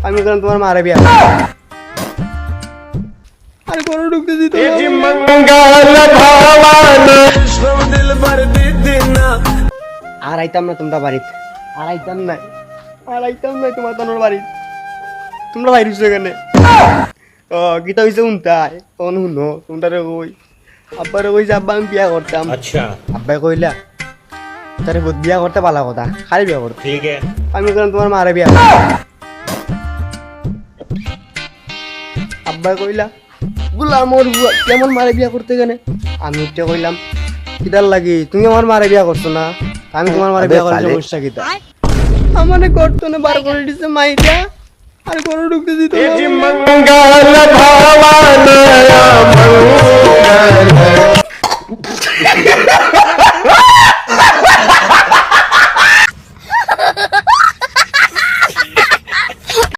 আমি বললাম তোমার মারে বিয়া আরে কোনো ঢুকতে দিত আর আইতাম না তোমরা বাড়িতে আর আইতাম নাই তোমার তনোর বাড়িতে তোমরা বাইরে এখানে ও গীতা হইছে উনতাই কোন শুনো তোমরা কই আব্বারে কইছে আব্বা আমি বিয়া করতাম अच्छा আব্বাই কইলা তারে বিয়া করতে পালা কথা খালি বিয়া করতে ठीक है আমি বললাম তোমার মারে বিয়া আব্বাই কইলা গুলা মোর কেমন মারে বিয়া করতে গেলে আমি উঠে কইলাম কিদার লাগি তুমি আমার মারে বিয়া করছো না আমি তোমার মারে বিয়া করার সমস্যা কিতা আমারে করতো না বার করে দিছে মাইটা আর কোনো ঢুকতে দিত না